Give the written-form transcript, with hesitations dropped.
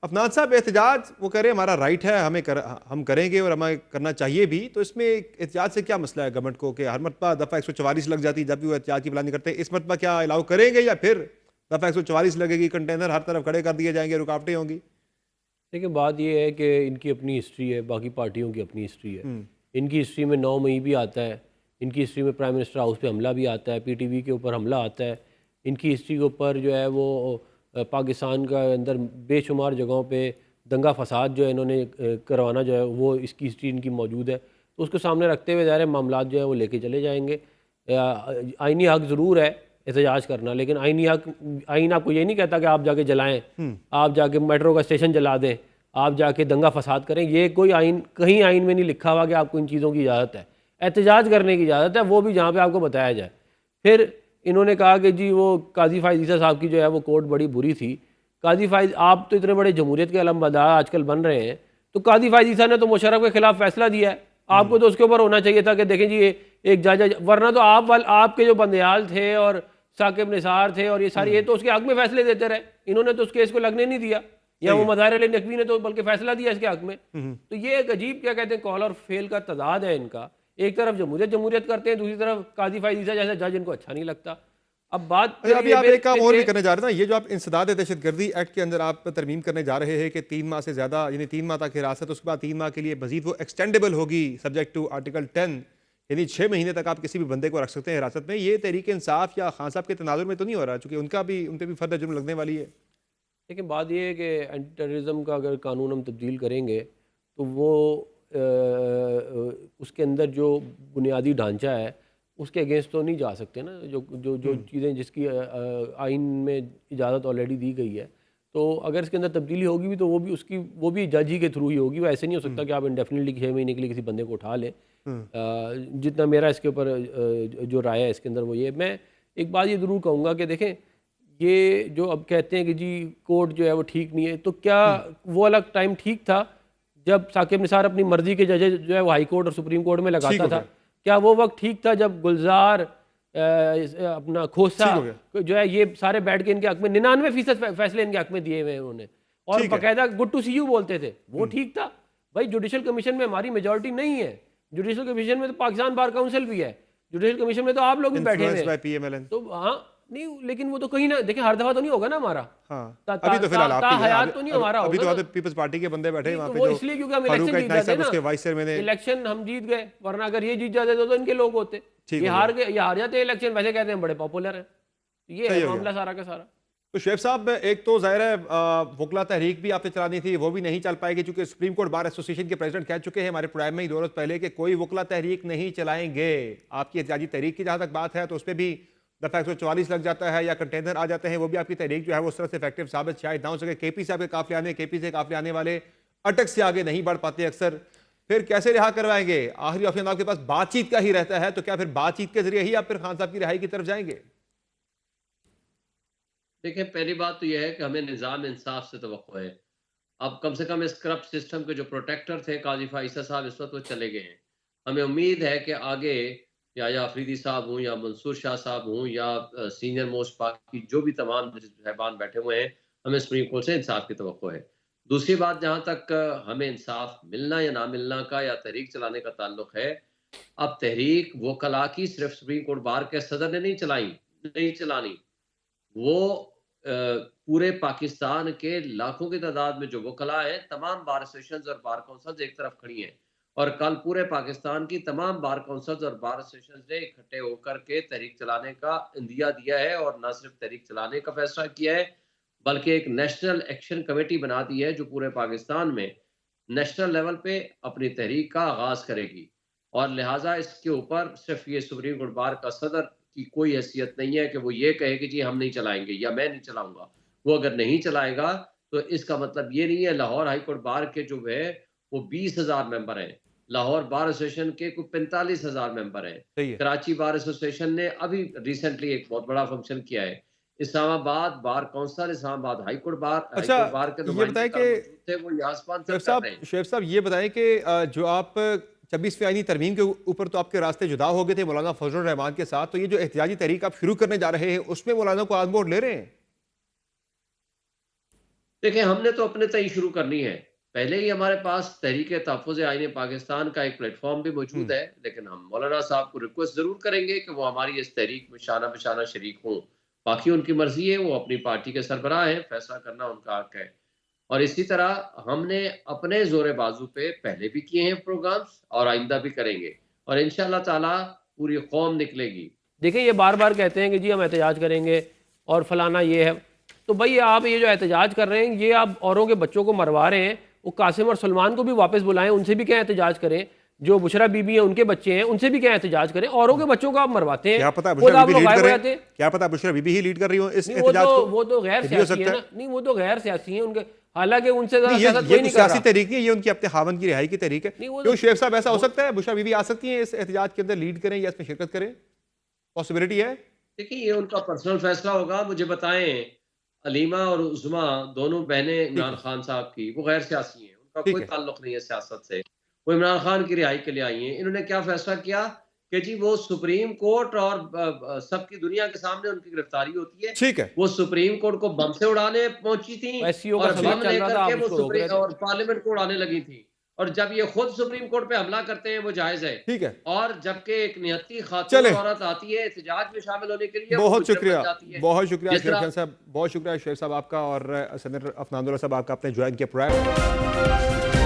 अफनान साहब, एहतजाज वो करें, हमारा राइट है, हम करेंगे और हमें करना चाहिए भी, तो इसमें एहतजाज से क्या मसला है गवर्नमेंट को कि हर मरतबा दफ़ा 144 लग जाती जब भी वो एहतजाज की प्लानिंग करते हैं? इस मरतबा क्या अलाउ करेंगे या फिर दफ़ा 144 लगेगी, कंटेनर हर तरफ खड़े कर दिए जाएंगे, रुकावटें होंगी? देखिए, बात ये है कि इनकी अपनी हिस्ट्री है, बाकी पार्टियों की अपनी हिस्ट्री है। हम्म। इनकी हिस्ट्री में 9 मई भी आता है, इनकी हिस्ट्री में प्राइम मिनिस्टर हाउस पे हमला भी आता है, पीटीवी के ऊपर हमला आता है। इनकी हिस्ट्री के ऊपर जो है वो पाकिस्तान का अंदर बेशुमार जगहों पे दंगा फसाद जो है इन्होंने करवाना जो है वो इसकी हिस्ट्री इनकी मौजूद है। तो उसको सामने रखते हुए ज़ाहिर है मामलात जो है वो लेके चले जाएंगे। आइनी हक ज़रूर है एहतजाज करना, लेकिन आइन आपको ये नहीं कहता कि आप जाके जलाएं, आप जाके मेट्रो का स्टेशन जला दें, आप जाके दंगा फसाद करें। ये कोई आइन, कहीं आइन में नहीं लिखा हुआ कि आपको इन चीज़ों की इजाज़त है। एहतजाज करने की इजाज़त है, वो भी जहाँ पे आपको बताया जाए। फिर इन्होंने कहा कि जी वो काजी फायज़ ईसा साहब की जो है वो कोर्ट बड़ी बुरी थी। काजी फायज़, आप तो इतने बड़े जमहूरियत के अलमबरदार आजकल बन रहे हैं, तो काजी फायज़ ईसा ने तो मुशर्रफ के खिलाफ फैसला दिया है, आपको तो उसके ऊपर होना चाहिए था कि देखें जी एक जज, वरना तो आपके जो बंदयाल थे और साकिब निसार थे और ये सारी, ये तो उसके हक में फैसले देते रहे। इन्होंने तो उस केस को लगने नहीं दिया, या वो मज़ाहिर अली नकवी ने तो बल्कि फैसला दिया इसके हक में। तो ये एक अजीब, क्या कहते हैं, कॉल और फेल का तजाद है इनका। एक तरफ जमहूरियत जमहूरियत करते हैं, दूसरी तरफ काजी फायज़ ईसा जैसा जज इनको अच्छा नहीं लगता। अब बात अच्छा, अभी आप एक काम और भी करने जा रहे हैं ना, ये जो आप इंसदाद दहशतगर्दी एक्ट के अंदर आप तरमीम करने जा रहे हैं कि 3 माह से ज़्यादा, यानी 3 माह तक हिरासत, उसके बाद 3 माह के लिए मजीद वो एक्सटेंडेबल होगी सब्जेक्ट टू आर्टिकल 10, यानी 6 महीने तक आप किसी भी बंदे को रख सकते हैं हिरासत में। ये तहरीक इंसाफ या खान साहब के तनाजुर में तो नहीं हो रहा, चूंकि उन पर भी फर्द जुर्म लगने वाली है? लेकिन बात यह है कि एंटी टेररिज्म का अगर कानून हम तब्दील करेंगे तो वो उसके अंदर जो बुनियादी ढांचा है उसके अगेंस्ट तो नहीं जा सकते ना। जो जो जो चीज़ें जिसकी आइन में इजाज़त ऑलरेडी दी गई है, तो अगर इसके अंदर तब्दीली होगी भी तो वो भी जज ही के थ्रू ही होगी। वो ऐसे नहीं हो सकता कि आप इंडेफिनिटली 6 महीने के लिए किसी बंदे को उठा लें। जितना मेरा इसके ऊपर जो राय है इसके अंदर वो ये, मैं एक बात ये ज़रूर कहूँगा कि देखें, ये जो अब कहते हैं कि जी कोर्ट जो है वो ठीक नहीं है, तो क्या वो अलग टाइम ठीक था जब साकिब निसार अपनी मर्जी के जजेस जो है वो हाई कोर्ट और सुप्रीम कोर्ट में लगाता था? क्या वो वक्त ठीक था जब गुलजार अपना खोसा जो है ये सारे बैठ के इनके हक में 99% फैसले इनके हक में दिए हुए उन्होंने, और बाकायदा गुड टू सी यू बोलते थे? वो ठीक था भाई? जुडिशल कमीशन में हमारी मेजोरिटी नहीं है, जुडिशल कमीशन में तो पाकिस्तान बार काउंसिल भी है, जुडिशल कमीशन में तो आप लोग भी बैठे हुए हैं। तो हाँ नहीं, लेकिन वो तो कहीं ना, देखिए हर दफा तो नहीं होगा ना हमारा। हाँ, अभी तो फिलहाल हयात तो नहीं हमारा अभी होगा तो पीपल्स पार्टी के बंदे बैठे हैं वहाँ पे, वो इसलिए क्योंकि हम इलेक्शन जीत जाते ना, इलेक्शन हम जीत गए, वरना अगर ये जीत जाते तो इनके लोग होते। ये हार गए, ये हार जाते हैं इलेक्शन, वैसे कहते हैं बड़े पॉपुलर हैं। ये है मामला सारा का सारा। तो शेख साहब, एक तो जाहिर है वकला तहरीक भी आपने चलानी थी, वो भी नहीं चल पाएगी क्योंकि सुप्रीम कोर्ट बार एसोसिएशन के प्रेसिडेंट कह चुके हैं हमारे प्रोग्राम में ही 2 रोज पहले कि कोई वकला तहरीक नहीं चलाएंगे। आपकी एहतजाजी तहरीक की जहां तक बात है तो उस पर भी दफा 144 लग जाता है या कंटेनर आ जाते हैं, वो भी आपकी तहरीक जो है वो उस तरह से इफेक्टिव साबित शायद ना हो सके। केपी से आपके काफिले आने वाले अटक से आगे नहीं बढ़ पाते अक्सर, फिर कैसे रिहा करवाएंगे? आखिरी ऑप्शन आपके पास बातचीत का ही रहता है, तो क्या फिर बातचीत के जरिए ही आप फिर खान साहब की रिहाई की तरफ जाएंगे? देखिए, पहली बात तो यह है कि हमें निज़ाम इंसाफ से तवक्को है। अब कम से कम इस करप्ट सिस्टम के जो प्रोटेक्टर थे काजी फाइसा साहब, इस वक्त वो चले गए हैं। हमें उम्मीद है कि आगे या अफरीदी साहब हों या मंसूर शाह साहब हों या सीनियर मोस्ट बाकी जो भी तमाम साहबान बैठे हुए हैं, हमें सुप्रीम कोर्ट से इंसाफ की तवक्को है। दूसरी बात, जहाँ तक हमें इंसाफ मिलना या ना मिलना का या तहरीक चलाने का ताल्लुक है, अब तहरीक वो कला की सिर्फ सुप्रीम कोर्ट बार के सदर ने नहीं चलानी, वो पूरे पाकिस्तान के लाखों की तादाद में जो वकला है, तमाम बार एसोसिएशंस और बार काउंसिल्स एक तरफ खड़ी हैं, और कल पूरे पाकिस्तान की तमाम बार काउंसिल्स और बार एसोसिएशंस ने इकट्ठे होकर के तहरीक चलाने का इंदिया दिया है, और न सिर्फ तहरीक चलाने का फैसला किया है बल्कि एक नेशनल एक्शन कमेटी बना दी है जो पूरे पाकिस्तान में नेशनल लेवल पे अपनी तहरीक का आगाज करेगी। और लिहाजा इसके ऊपर सिर्फ ये सुप्रीम कोर्ट बार का सदर की कोई हैसियत नहीं है कि वो ये कहे कि जी हम नहीं चलाएंगे या मैं नहीं चलाऊंगा। वो अगर नहीं चलाएगा तो इसका मतलब ये नहीं है। लाहौर हाई कोर्ट बार के जो है वो 20,000 मेंबर हैं, लाहौर बार एसोसिएशन के कुछ 45,000 मेंबर हैं, कराची बार एसोसिएशन ने अभी रिसेंटली एक बहुत बड़ा फंक्शन किया है, Islamabad bar council, Islamabad high court bar के नुमाइंदे थे, वो यहाँ स्पॉन्सर कर रहे हैं। शेख साहब ये बताएं कि जो आप 26वीं आईनी तरमीम के ऊपर तो आपके रास्ते जुदा हो गए थे मौलाना फजलुर रहमान के साथ, तो ये जो एहतियाजी तहरीक आप शुरू करने जा रहे हैं उसमें मौलाना को आदमोड़ ले रहे हैं? देखिए, हमने तो अपने तय शुरू करनी है। पहले ही हमारे पास तहरीक तहफ़्फ़ुज़ आईन पाकिस्तान का एक प्लेटफ़ॉर्म भी मौजूद हम्म। है, लेकिन हम मौलाना साहब को रिक्वेस्ट ज़रूर करेंगे कि वो हमारी इस तहरीक में शाना-बशाना शरीक हों। बाकी उनकी मर्ज़ी है, वो अपनी पार्टी के सरबराह हैं, फ़ैसला करना उनका हक़ है। और इसी तरह हमने अपने ज़ोर बाज़ू पे पहले भी किए हैं प्रोग्राम्स और आइंदा भी करेंगे और इंशाअल्लाह ताला पूरी कौम निकलेगी। देखिए ये बार बार कहते हैं कि जी हम एहतजाज करेंगे और फलाना ये है, तो भाई आप ये जो एहतजाज कर रहे हैं ये आप औरों के बच्चों को मरवा रहे हैं, वो कासिम और सलमान को भी वापस बुलाएं, उनसे भी क्या एहतजाज करें, जो बुशरा बीबी हैं उनके बच्चे हैं उनसे भी क्या एहतजाज करें, औरों के बच्चों को आप मरवाते हैं, क्या पता खुद बुशरा आप बीबी लोग लीड गायब कर हो रहे जाते हैं, हैं। क्या पता बुशरा बीबी ही लीड कर रही हो इस नहीं एहतजाज को। वो तो गैर ये भी हो सियासी है सकता ना, नहीं वो तो गैर सियासी है उनके, हालांकि उनसे ज़्यादा नहीं, सियासत ये कोई तो नहीं कर सियासी रहा। तहरीक है, ये उनकी अपने खावन की रिहाई की तहरीक है। नहीं वो क्यों तो शेख साहब ऐसा हो सकता है बुशरा बीबी आ सकती है इस एहतजाज के अंदर लीड करें या इसमें शिरकत करें, पॉसिबिलिटी है? देखिए, ये उनका पर्सनल फ़ैसला होगा। मुझे बताएँ, अलीमा और उज़्मा दोनों बहनें ठीक इमरान है। खान साहब की, वो गैर सियासी हैं, उनका ठीक कोई है। ताल्लुक नहीं है सियासत से। वो इमरान खान की रिहाई के लिए आई हैं। इन्होंने क्या फ़ैसला किया कि जी वो सुप्रीम कोर्ट और सबकी दुनिया के सामने उनकी गिरफ्तारी होती है। ठीक है। वो सुप्रीम कोर्ट को बम से उड़ाने पहुँची थीं एससीओ का और सवाल बम चल रहा लेकर था, के आप वो उसको रोक रहे थे। और पार्लियामेंट को उड़ाने लगी थीं। और जब ये खुद सुप्रीम कोर्ट पे हमला करते हैं, वो जायज़ है। ठीक है। और जबकि एक निहत्ती खातून चलें, औरत आती है एहतजाज में शामिल होने के लिए, वो बहुत मुजरिम बन शुक्रिया, जाती है। बहुत शुक्रिया जिस शेर तरह खान साहब, बहुत शुक्रिया शेर साहब आपका और सेनेटर अफनानुल्लाह साहब आपका आपने ज्वाइन किया प्रोग्राम।